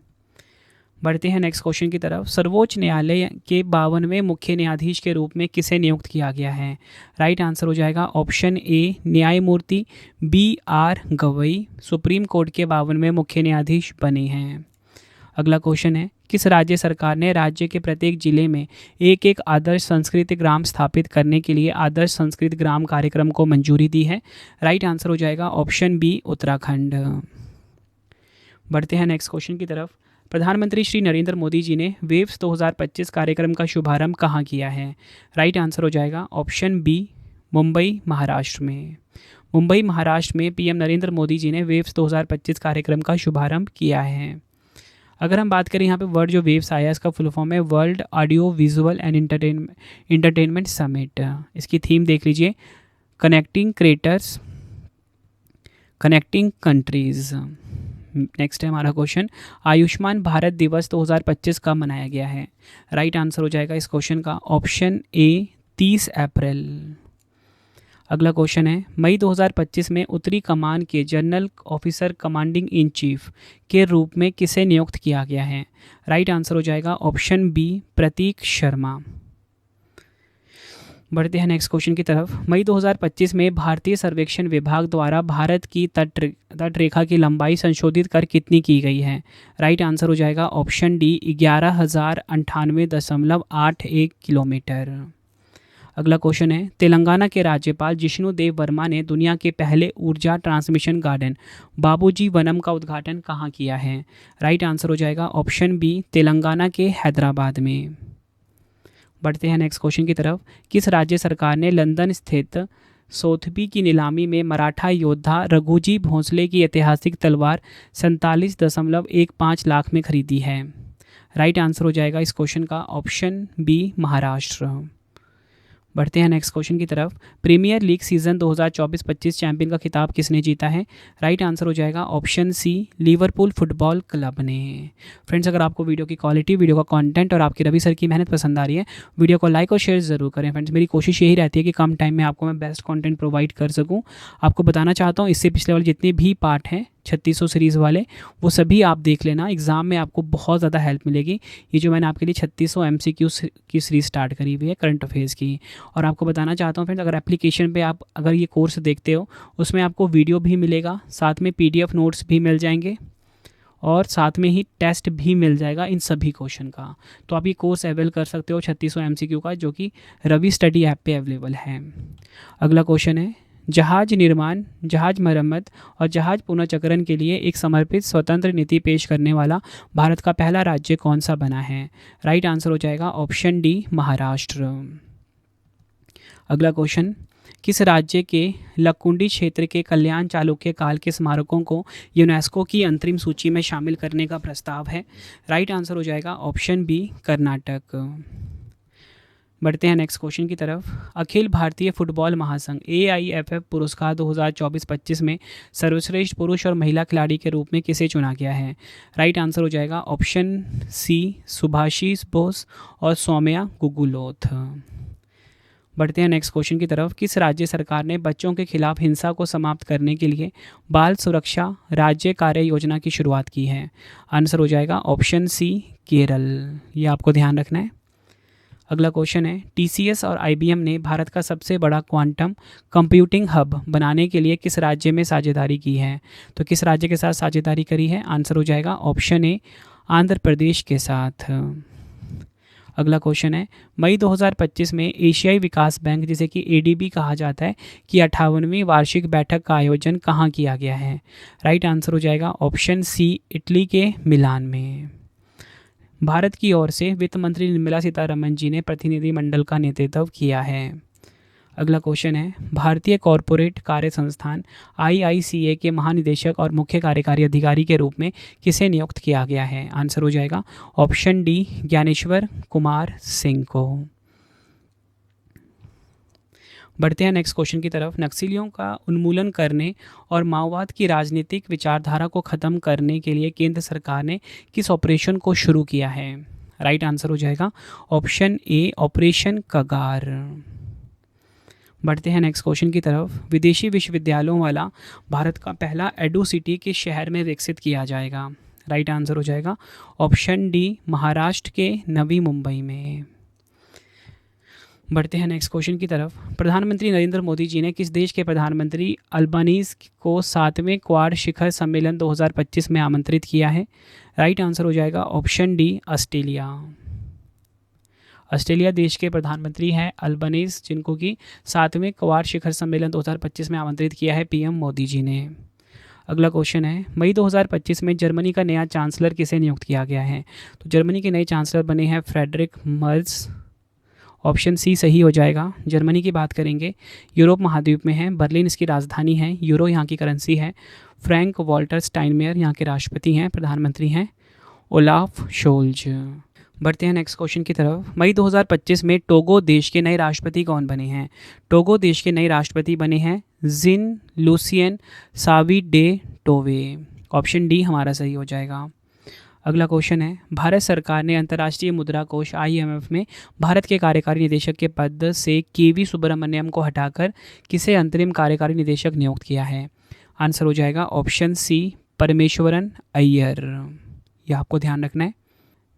बढ़ते हैं नेक्स्ट क्वेश्चन की तरफ। सर्वोच्च न्यायालय के 52वें मुख्य न्यायाधीश के रूप में किसे नियुक्त किया गया है? राइट आंसर हो जाएगा ऑप्शन ए, न्यायमूर्ति BR गवई सुप्रीम कोर्ट के 52वें मुख्य न्यायाधीश बने हैं। अगला क्वेश्चन है, किस राज्य सरकार ने राज्य के प्रत्येक जिले में एक आदर्श संस्कृत ग्राम स्थापित करने के लिए आदर्श संस्कृत ग्राम कार्यक्रम को मंजूरी दी है? राइट आंसर हो जाएगा ऑप्शन बी, उत्तराखंड। बढ़ते हैं नेक्स्ट क्वेश्चन की तरफ। प्रधानमंत्री श्री नरेंद्र मोदी जी ने वेव्स 2025 कार्यक्रम का शुभारंभ कहाँ किया है? राइट आंसर हो जाएगा ऑप्शन बी, मुंबई, महाराष्ट्र में। मुंबई, महाराष्ट्र में पीएम नरेंद्र मोदी जी ने वेव्स 2025 कार्यक्रम का शुभारंभ किया है। अगर हम बात करें यहाँ पे वर्ड जो वेव्स आया है इसका फुल फॉर्म है world audio visual and entertainment summit. इसकी थीम देख लीजिए, connecting creators, connecting countries. Next है हमारा क्वेश्चन, आयुष्मान भारत दिवस 2025 कब मनाया गया है? राइट आंसर हो जाएगा इस क्वेश्चन का ऑप्शन ए, 30 अप्रैल। अगला क्वेश्चन है, मई 2025 में उत्तरी कमान के general officer commanding in chief के रूप में किसे नियुक्त किया गया है? राइट आंसर हो जाएगा ऑप्शन बी, प्रतीक शर्मा। बढ़ते हैं नेक्स्ट क्वेश्चन की तरफ। मई 2025 में भारतीय सर्वेक्षण विभाग द्वारा भारत की तट रेखा की लंबाई संशोधित कर कितनी की गई है? राइट आंसर हो जाएगा ऑप्शन डी, 11,098.81 किलोमीटर। अगला क्वेश्चन है, तेलंगाना के राज्यपाल जिष्णु देव वर्मा ने दुनिया के पहले ऊर्जा ट्रांसमिशन गार्डन बाबूजी वनम का उद्घाटन कहाँ किया है? राइट आंसर हो जाएगा ऑप्शन बी, तेलंगाना के हैदराबाद में। बढ़ते हैं नेक्स्ट क्वेश्चन की तरफ। किस राज्य सरकार ने लंदन स्थित सोथबी की नीलामी में मराठा योद्धा रघुजी भोंसले की ऐतिहासिक तलवार 47.15 लाख में खरीदी है? राइट आंसर हो जाएगा इस क्वेश्चन का ऑप्शन बी, महाराष्ट्र। बढ़ते हैं नेक्स्ट क्वेश्चन की तरफ। प्रीमियर लीग सीजन 2024-25 चैंपियन का खिताब किसने जीता है? राइट आंसर हो जाएगा option C, Liverpool football club ने। फ्रेंड्स, अगर आपको वीडियो की क्वालिटी, वीडियो का कंटेंट और आपकी रवि सर की मेहनत पसंद आ रही है, वीडियो को लाइक और शेयर जरूर करें। फ्रेंड्स, मेरी कोशिश यही रहती है कि कम टाइम में आपको मैं बेस्ट कंटेंट प्रोवाइड कर सकूँ। आपको बताना चाहता हूँ, इससे पिछले वाले जितने भी पार्ट हैं 3600 सीरीज़ वाले, वो सभी आप देख लेना। एग्ज़ाम में आपको बहुत ज़्यादा हेल्प मिलेगी। ये जो मैंने आपके लिए 3600 MCQ की सीरीज़ स्टार्ट करी हुई है करंट अफेयर्स की। और आपको बताना चाहता हूँ फ्रेंड्स, अगर एप्लीकेशन पे आप अगर ये कोर्स देखते हो, उसमें आपको वीडियो भी मिलेगा, साथ में PDF नोट्स भी मिल जाएंगे और साथ में ही टेस्ट भी मिल जाएगा इन सभी क्वेश्चन का। तो आप ये कोर्स अवेल कर सकते हो 3600 MCQ का, जो कि रवि स्टडी ऐप पे अवेलेबल है। अगला क्वेश्चन है, जहाज निर्माण, जहाज मरम्मत और जहाज पुनर्चक्रण के लिए एक समर्पित स्वतंत्र नीति पेश करने वाला भारत का पहला राज्य कौन सा बना है? राइट आंसर हो जाएगा ऑप्शन डी, महाराष्ट्र। अगला क्वेश्चन, किस राज्य के लकुंडी क्षेत्र के कल्याण चालुक्य काल के स्मारकों को यूनेस्को की अंतरिम सूची में शामिल करने का प्रस्ताव है? राइट आंसर हो जाएगा ऑप्शन बी, कर्नाटक। बढ़ते हैं नेक्स्ट क्वेश्चन की तरफ। अखिल भारतीय फुटबॉल महासंघ AIFF पुरस्कार 2024-25 में सर्वश्रेष्ठ पुरुष और महिला खिलाड़ी के रूप में किसे चुना गया है? राइट आंसर हो जाएगा ऑप्शन सी, सुभाषिस बोस और सौम्या गुगुलोथ। बढ़ते हैं नेक्स्ट क्वेश्चन की तरफ। किस राज्य सरकार ने बच्चों के खिलाफ हिंसा को समाप्त करने के लिए बाल सुरक्षा राज्य कार्य योजना की शुरुआत की है? आंसर हो जाएगा ऑप्शन सी केरल। ये आपको ध्यान रखना है। अगला क्वेश्चन है, टीसीएस और आईबीएम ने भारत का सबसे बड़ा क्वांटम कंप्यूटिंग हब बनाने के लिए किस राज्य में साझेदारी की है? तो किस राज्य के साथ साझेदारी करी है? आंसर हो जाएगा ऑप्शन ए आंध्र प्रदेश के साथ। अगला क्वेश्चन है, मई 2025 में एशियाई विकास बैंक जिसे कि एडीबी कहा जाता है की 58वीं वार्षिक बैठक का आयोजन कहाँ किया गया है? राइट आंसर हो जाएगा ऑप्शन सी इटली के मिलान में। भारत की ओर से वित्त मंत्री निर्मला सीतारमण जी ने प्रतिनिधिमंडल का नेतृत्व किया है। अगला क्वेश्चन है, भारतीय कॉरपोरेट कार्य संस्थान आईआईसीए के महानिदेशक और मुख्य कार्यकारी अधिकारी के रूप में किसे नियुक्त किया गया है? आंसर हो जाएगा ऑप्शन डी ज्ञानेश्वर कुमार सिंह को। बढ़ते हैं नेक्स्ट क्वेश्चन की तरफ। नक्सलियों का उन्मूलन करने और माओवाद की राजनीतिक विचारधारा को खत्म करने के लिए केंद्र सरकार ने किस ऑपरेशन को शुरू किया है? राइट आंसर हो जाएगा ऑप्शन ए ऑपरेशन कगार। बढ़ते हैं नेक्स्ट क्वेश्चन की तरफ। विदेशी विश्वविद्यालयों वाला भारत का पहला एडू सिटी किस शहर में विकसित किया जाएगा? राइट आंसर हो जाएगा ऑप्शन डी महाराष्ट्र के नवी मुंबई में। बढ़ते हैं नेक्स्ट क्वेश्चन की तरफ। प्रधानमंत्री नरेंद्र मोदी जी ने किस देश के प्रधानमंत्री अल्बानीज को 7वें क्वाड शिखर सम्मेलन 2025 में आमंत्रित किया है? राइट आंसर हो जाएगा ऑप्शन डी ऑस्ट्रेलिया। ऑस्ट्रेलिया देश के प्रधानमंत्री हैं अल्बानीज, जिनको कि 7वें क्वाड शिखर सम्मेलन 2025 में आमंत्रित किया है पीएम मोदी जी ने। अगला क्वेश्चन है, मई 2025 में जर्मनी का नया चांसलर किसे नियुक्त किया गया है? तो जर्मनी के नए चांसलर बने हैं फ्रेडरिक मर्ज। ऑप्शन सी सही हो जाएगा। जर्मनी की बात करेंगे, यूरोप महाद्वीप में है, बर्लिन इसकी राजधानी है, यूरो यहाँ की करेंसी है। फ्रैंक वॉल्टर स्टाइनमेयर यहाँ के राष्ट्रपति हैं, प्रधानमंत्री हैं ओलाफ शोल्ज। बढ़ते हैं नेक्स्ट क्वेश्चन की तरफ। मई 2025 में टोगो देश के नए राष्ट्रपति कौन बने हैं? टोगो देश के नए राष्ट्रपति बने हैं जिन लुसियन सावी डे टोवे। ऑप्शन डी हमारा सही हो जाएगा। अगला क्वेश्चन है, भारत सरकार ने अंतर्राष्ट्रीय मुद्रा कोष IMF में भारत के कार्यकारी निदेशक के पद से केवी सुब्रमण्यम को हटाकर किसे अंतरिम कार्यकारी निदेशक नियुक्त किया है? आंसर हो जाएगा ऑप्शन सी परमेश्वरन अय्यर। यह आपको ध्यान रखना है।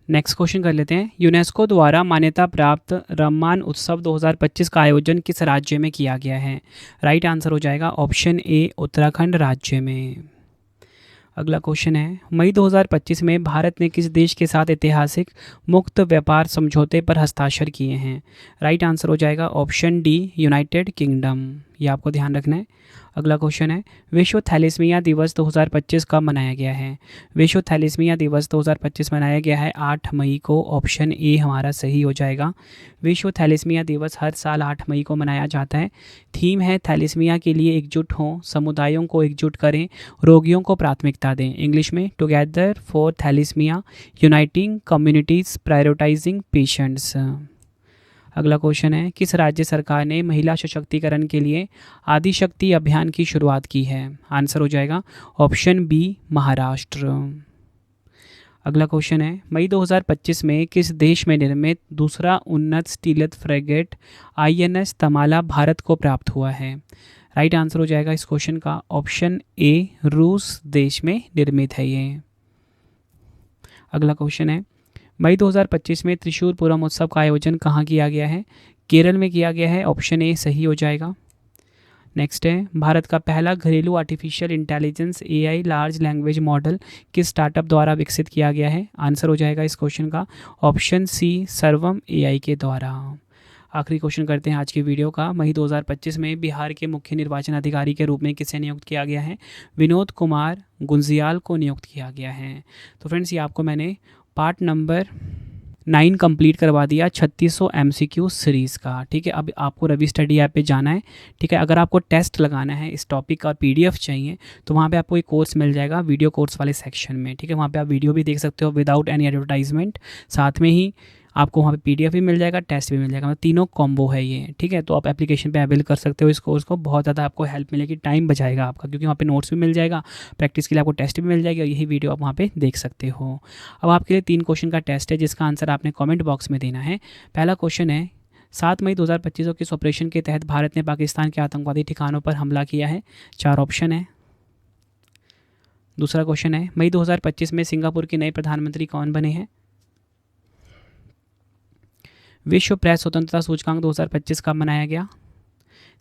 नेक्स्ट क्वेश्चन कर लेते हैं। यूनेस्को द्वारा मान्यता प्राप्त रम्मान उत्सव 2025 का आयोजन किस राज्य में किया गया है? राइट आंसर हो जाएगा ऑप्शन ए उत्तराखंड राज्य में। अगला क्वेश्चन है, मई 2025 में भारत ने किस देश के साथ ऐतिहासिक मुक्त व्यापार समझौते पर हस्ताक्षर किए हैं? राइट आंसर हो जाएगा ऑप्शन डी यूनाइटेड किंगडम। ये आपको ध्यान रखना है। अगला क्वेश्चन है, विश्व थैलेसीमिया दिवस 2025 कब मनाया गया है? विश्व थैलेसीमिया दिवस 2025 मनाया गया है 8 मई को। ऑप्शन ए हमारा सही हो जाएगा। विश्व थैलेसीमिया दिवस हर साल 8 मई को मनाया जाता है। थीम है थैलेसीमिया के लिए एकजुट हों, समुदायों को एकजुट करें, रोगियों को प्राथमिकता दें। इंग्लिश में together for thalassemia, uniting communities, prioritizing patients. अगला क्वेश्चन है, किस राज्य सरकार ने महिला सशक्तिकरण के लिए आदिशक्ति अभियान की शुरुआत की है? आंसर हो जाएगा ऑप्शन बी महाराष्ट्र। अगला क्वेश्चन है, मई 2025 में किस देश में निर्मित दूसरा उन्नत स्टीलथ फ्रेगेट INS तमाला भारत को प्राप्त हुआ है? राइट आंसर हो जाएगा इस क्वेश्चन का ऑप्शन ए रूस देश में निर्मित है ये। अगला क्वेश्चन है, मई 2025 में त्रिशूर पूरम उत्सव का आयोजन कहाँ किया गया है? केरल में किया गया है। ऑप्शन ए सही हो जाएगा। नेक्स्ट है, भारत का पहला घरेलू artificial intelligence AI large language model किस स्टार्टअप द्वारा विकसित किया गया है? आंसर हो जाएगा इस क्वेश्चन का ऑप्शन सी सर्वम AI के द्वारा। आखिरी क्वेश्चन करते हैं आज की वीडियो का। मई 2025 में बिहार के मुख्य निर्वाचन अधिकारी के रूप में किसे नियुक्त किया गया है? विनोद कुमार गुंजियाल को नियुक्त किया गया है। तो फ्रेंड्स, ये आपको मैंने पार्ट नंबर 9 कंप्लीट करवा दिया 3600 MCQ सीरीज़ का। ठीक है, अब आपको रवि स्टडी ऐप पे जाना है। ठीक है, अगर आपको टेस्ट लगाना है इस टॉपिक का PDF चाहिए तो वहाँ पे आपको एक कोर्स मिल जाएगा वीडियो कोर्स वाले सेक्शन में। ठीक है, वहाँ पे आप वीडियो भी देख सकते हो विदाउट एनी एडवर्टाइजमेंट। साथ में ही आपको वहाँ पे PDF भी मिल जाएगा, टेस्ट भी मिल जाएगा, मतलब तीनों कॉम्बो है ये। ठीक है, तो आप एप्लीकेशन पे अवेल कर सकते हो इस कोर्स को। बहुत ज़्यादा आपको हेल्प मिलेगी, टाइम बचाएगा आपका, क्योंकि वहाँ पे नोट्स भी मिल जाएगा, प्रैक्टिस के लिए आपको टेस्ट भी मिल जाएगी और यही वीडियो आप वहाँ पे देख सकते हो। अब आपके लिए 3 क्वेश्चन का टेस्ट है जिसका आंसर आपने कॉमेंट बॉक्स में देना है। पहला क्वेश्चन है, 7 मई 2025 को किस ऑपरेशन के तहत भारत ने पाकिस्तान के आतंकवादी ठिकानों पर हमला किया है? 4 ऑप्शन है। दूसरा क्वेश्चन है, मई 2025 में सिंगापुर के नए प्रधानमंत्री कौन बने हैं? विश्व प्रेस स्वतंत्रता सूचकांक 2025 कब मनाया गया?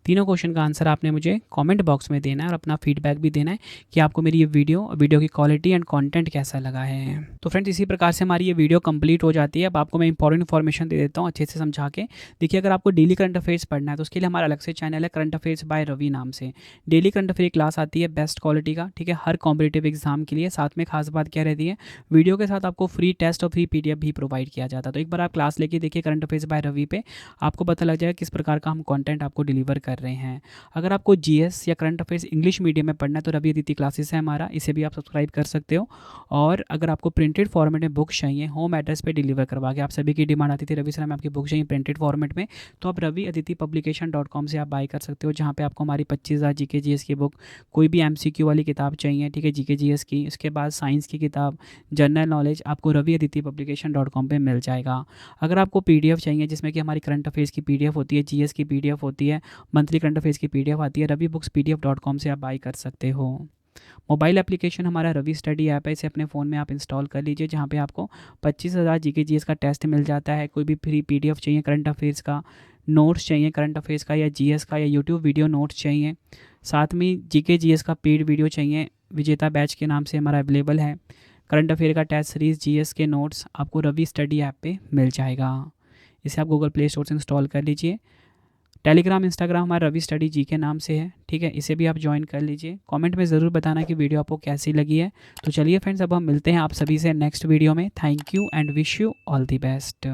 तीनों क्वेश्चन का आंसर आपने मुझे कमेंट बॉक्स में देना है और अपना फीडबैक भी देना है कि आपको मेरी ये वीडियो की क्वालिटी एंड कंटेंट कैसा लगा है। तो फ्रेंड्स, इसी प्रकार से हमारी ये वीडियो कंप्लीट हो जाती है। अब आपको मैं इंपॉर्टेंट इन्फॉर्मेशन दे देता हूँ अच्छे से समझा के। देखिए, अगर आपको डेली करंट अफेयर्स पढ़ना है तो उसके लिए हमारा अलग से चैनल है करंट अफेयर्स बाय रवि नाम से। डेली करंट अफेयर क्लास आती है बेस्ट क्वालिटी का, ठीक है, हर कॉम्पिटेटिव एग्जाम के लिए। साथ में खास बात क्या रहती है, वीडियो के साथ आपको फ्री टेस्ट और फ्री PDF भी प्रोवाइड किया जाता है। तो एक बार आप क्लास लेके देखिए करंट अफेयर्स बाय रवि पे, आपको पता लग जाएगा किस प्रकार का हम कंटेंट आपको डिलीवर कर रहे हैं। अगर आपको GS या करंट अफेयर्स इंग्लिश मीडियम में पढ़ना है तो रवि अदिति क्लासेस है हमारा, इसे भी आप सब्सक्राइब कर सकते हो। और अगर आपको प्रिंटेड फॉर्मेट में बुक चाहिए होम एड्रेस पे डिलीवर करवा के, आप सभी की डिमांड आती थी रवि सर हमें आपकी बुक चाहिए प्रिंटेड फॉर्मेट में, तो आप रवि अदिति publication.com से आप बाय कर सकते हो, जहाँ पे आपको हमारी 25,000 GK GS की बुक, कोई भी MCQ वाली किताब चाहिए, ठीक है, GK GS की, उसके बाद साइंस की किताब, जनरल नॉलेज, आपको रवि अदिति publication.com पे मिल जाएगा। अगर आपको PDF चाहिए जिसमें कि हमारी करंट अफेयर्स की PDF होती है, GS की PDF होती है, मंथली करंट अफेयर्स की PDF आती है, रवि बुक्स PDF.com से आप बाई कर सकते हो। मोबाइल एप्लीकेशन हमारा रवि स्टडी ऐप है, इसे अपने फ़ोन में आप इंस्टॉल कर लीजिए, जहाँ पे आपको 25,000 GK GS का टेस्ट मिल जाता है। कोई भी फ्री PDF चाहिए करंट अफेयर्स का, नोट्स चाहिए करंट अफेयर्स का या GS का, या यूट्यूब वीडियो नोट्स चाहिए, साथ में GK GS का पेड वीडियो चाहिए, विजेता बैच के नाम से हमारा अवेलेबल है। करंट अफेयर का टेस्ट सीरीज़, GS के नोट्स आपको रवि स्टडी ऐप पे मिल जाएगा। इसे आप गूगल प्ले स्टोर से इंस्टॉल कर लीजिए। टेलीग्राम इंस्टाग्राम हमारा रवि स्टडी जी के नाम से है, ठीक है, इसे भी आप ज्वाइन कर लीजिए। कमेंट में ज़रूर बताना कि वीडियो आपको कैसी लगी है। तो चलिए फ्रेंड्स, अब हम मिलते हैं आप सभी से नेक्स्ट वीडियो में। Thank you and wish you all the best.